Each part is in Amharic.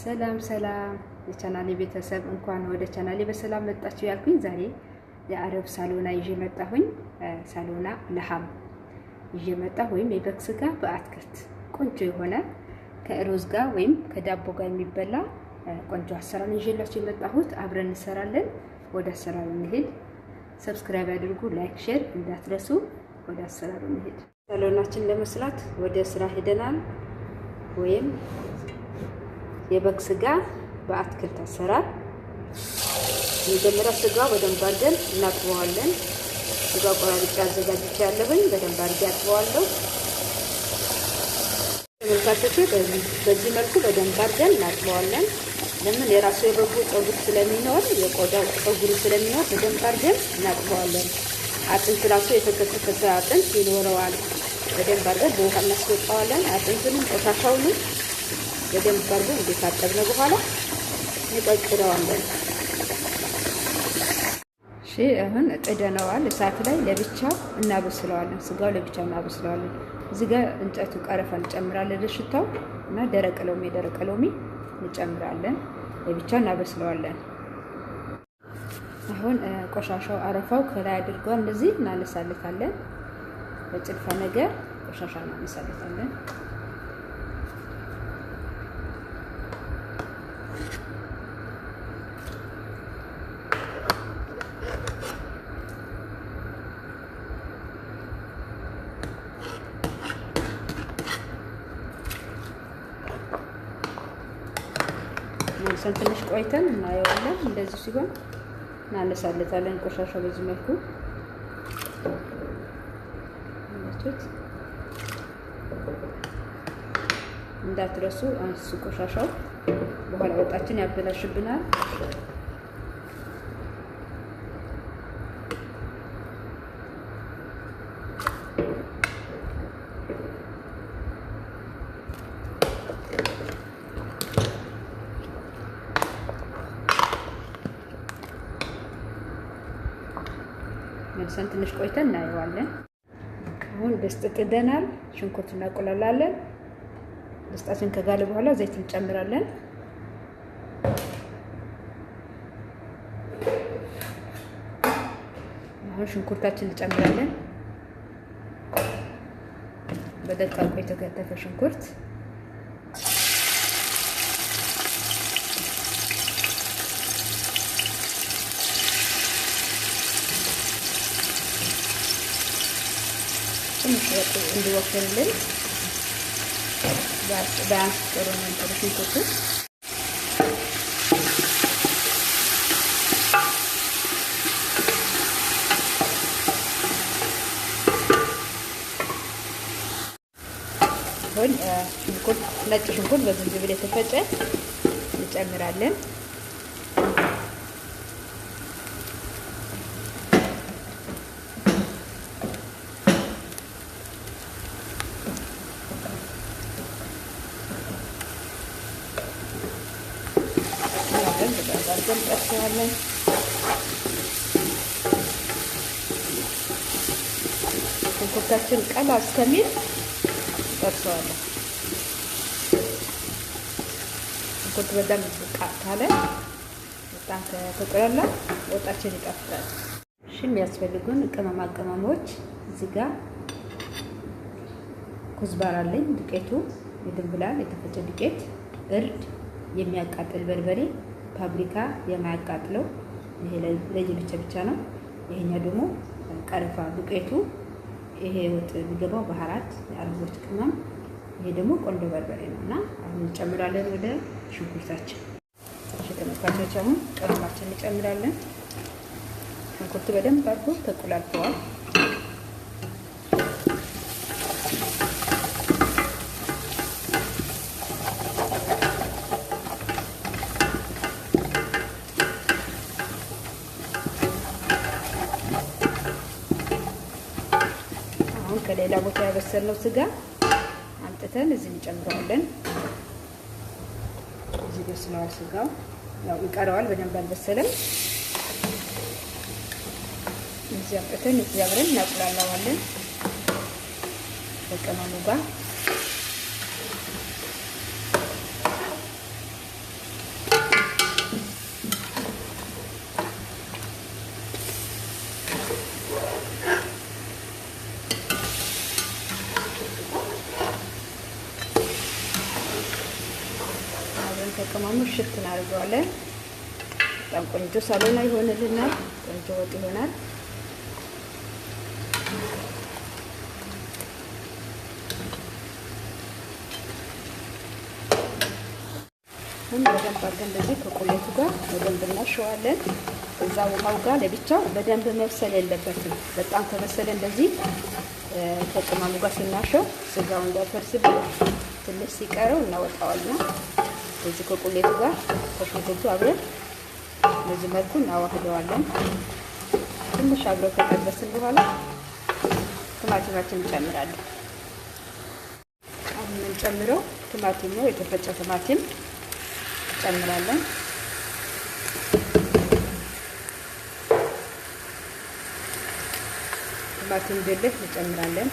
ሰላም የቻናሌ ቤተሰብ እንኳን ወደ ቻናሌ በሰላም መጣችሁ ያልኩኝ ዛሬ የአረብ ሳሎና ይዤ መጣሁኝ። ሳሎና ለሐም ይዤ መጣሁ ወይም የበግ ስጋ በአትክልት ቆንጆ የሆነ ከሩዝ ጋር ወይም ከዳቦ ጋር የሚበላ ቆንጆ አሰራር ይዤላችሁ የመጣሁት። አብረን እንሰራለን። ወደ አሰራሩ እንሄድ። ሰብስክራይብ አድርጉ፣ ላይክ፣ ሼር እንዳትረሱ። ወደ አሰራሩ እንሄድ። ሳሎናችን ለመስራት ወደ ስራ ሄደናል። ወይም የበግ ስጋ በአትክልት አሰራር የመጀመሪያ ስጋው በደንብ አድርገን እናጥበዋለን። ስጋው ቆራርጬ አዘጋጅቻለሁኝ። በደንብ አድርጌ አጥበዋለሁ። ተመልካቾቼ በዚህ መልኩ በደንብ አድርገን እናጥበዋለን። ለምን የራሱ የበጉ ፀጉር ስለሚኖር የቆዳው ፀጉር ስለሚኖር በደንብ አድርገን እናጥበዋለን። አጥንት ራሱ የተከተከተ አጥንት ይኖረዋል። በደንብ አድርገን በውሃ እናስወጣዋለን። አጥንቱንም ቆሻሻውንም በደንብ አድርገን እንደታጠብነ በኋላ እንቀቅለዋለን። እሺ አሁን ጥደነዋል። እሳት ላይ ለብቻው እናበስለዋለን። ስጋው ለብቻው እናበስለዋለን። እዚህ ጋር እንጨቱ ቀረፋ እንጨምራለን ለሽታው እና ደረቅ ሎሚ እንጨምራለን። ለብቻው እናበስለዋለን። አሁን ቆሻሻው አረፋው ከላይ አድርገን እንደዚህ እናነሳለታለን። በጭልፋ ነገር ቆሻሻ እናነሳለታለን። ትንሽ ቆይተን እናየዋለን። እንደዚህ ሲሆን እናነሳለታለን። ቆሻሻው በዚህ መልኩ እንዳትረሱ። አንሱ ቆሻሻው በኋላ ወጣችን ያበላሽብናል። መልሰን ትንሽ ቆይተን እናየዋለን። አሁን ድስት ጥደናል። ሽንኩርት እናቆላላለን። ድስታችን ከጋለ በኋላ ዘይት እንጨምራለን። አሁን ሽንኩርታችን እንጨምራለን። በደቃቁ የተከተፈ ሽንኩርት ትንሽ እንዲወፍርልን ቢያንስ ጥሩ ነው። ሽንኩርቱ አሁን ነጭ ሽንኩርት በዝንጅብል የተፈጨ እንጨምራለን። እንጠብሰዋለን። ሽንኩርታችን ቀላ እስከሚል እንጠብሰዋለን። ሽንኩርት በደንብ ካለ በጣም ከተቆላላ ወጣችን ይጣፍጣል። እሺ የሚያስፈልጉን ቅመማ ቅመሞች እዚህ ጋር ኩዝባራ አለኝ። ዱቄቱ የድንብላል የተፈጨ ዱቄት፣ እርድ፣ የሚያቃጥል በርበሬ፣ ፓፕሪካ የማያቃጥለው ይሄ ለየብቻ ብቻ ነው። ይሄኛው ደግሞ ቀረፋ ዱቄቱ፣ ይሄ ወጥ የሚገባው ባህራት የአረቦች ቅመም፣ ይሄ ደግሞ ቆንጆ በርበሬ ነውና አሁን እንጨምራለን ወደ ሽንኩርታችን። እሺ ተመልካቾች አሁን ቅመማችን እንጨምራለን። ሽንኩርቱ በደንብ አድርጎ ተቆላልተዋል። ከሌላ ቦታ ያበሰልነው ስጋ አምጥተን እዚህ እንጨምረዋለን። እዚህ በስለዋል ስጋው፣ ያው ይቀረዋል፣ በደንብ አልበሰለም። እዚህ አምጥተን እዚህ አብረን እናቁላላዋለን በቅመሙ ጋር። ተቀማሙ ሽት እናደርገዋለን። በጣም ቆንጆ ሳሎና ይሆንልናል። ቆንጆ ወጥ ይሆናል። በደንብ አድርገን እንደዚህ ከቁሌቱ ጋር በደንብ እናሸዋለን። እዛ ውሃው ጋር ለብቻው በደንብ መብሰል የለበትም። በጣም ከበሰለ እንደዚህ ከቅመሙ ጋር ስናሸው ስጋው እንዳይፈርስብን ትንሽ ሲቀረው እናወጣዋለን። እዚህ ከቁሌቱ ጋር ከሽንኩርቱ አብረን በዚህ መልኩ እናዋህደዋለን። ትንሽ አብረው ከጠበስን በኋላ ቲማቲማችን እንጨምራለን። አሁን የምንጨምረው ቲማቲም ነው፣ የተፈጨ ቲማቲም እንጨምራለን። ቲማቲም ድልህ እንጨምራለን።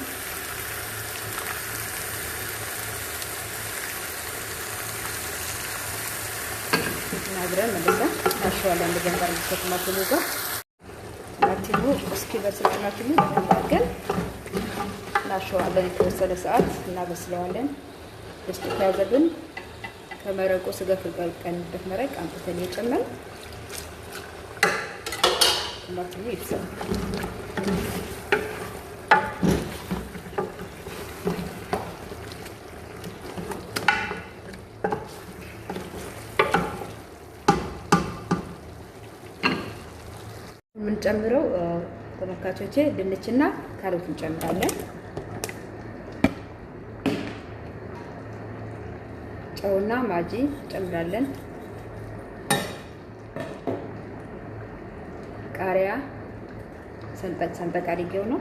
አብረን መልሰን እናሸዋለን። በደንብ አድርገን ከቲማቲሙ ጋር ቲማቲሙ እስኪበስል ቲማቲሙ በደንብ አድርገን እናሸዋለን። የተወሰነ ሰዓት እናበስለዋለን። ድስቱ ከያዘብን ከመረቁ ስጋ ከቀቀልንበት መረቅ አምጥተን የጨመርን ቲማቲሙ ይብሰል። የምንጨምረው ተመልካቾቼ ድንችና ካሮት እንጨምራለን። ጨውና ማጂ እንጨምራለን። ቃሪያ ሰንጠቅ አድርጌው ነው።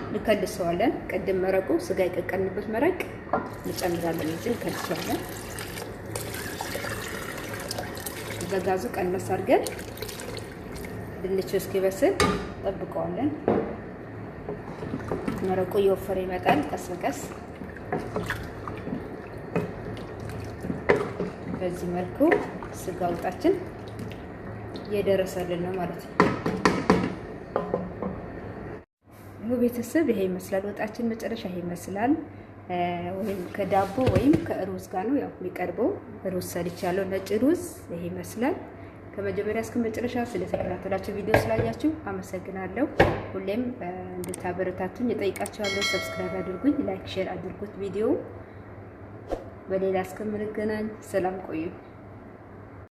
እንከልሰዋለን። ቅድም መረቁ ስጋ የቀቀልንበት መረቅ እንጨምራለን። እዚህ እንከልሰዋለን። በጋዙ ቀነስ አድርገን ድንቹ እስኪበስል ጠብቀዋለን። መረቁ እየወፈረ ይመጣል ቀስ በቀስ። በዚህ መልኩ ስጋ ወጣችን እየደረሰልን ነው ማለት ነው። ይሄ ቤተሰብ ይሄ ይመስላል ወጣችን። መጨረሻ ይሄ ይመስላል። ወይም ከዳቦ ወይም ከሩዝ ጋር ነው ያው የሚቀርበው። ሩዝ ሰርቻለሁ፣ ነጭ ሩዝ። ይሄ ይመስላል። ከመጀመሪያ እስከ መጨረሻ ስለተከታተላችሁ ቪዲዮ ስላያችሁ አመሰግናለሁ። ሁሌም እንድታበረታቱኝ እጠይቃችኋለሁ። ሰብስክራይብ አድርጉኝ፣ ላይክ ሼር አድርጉት ቪዲዮ። በሌላ እስከምንገናኝ ሰላም ቆዩ።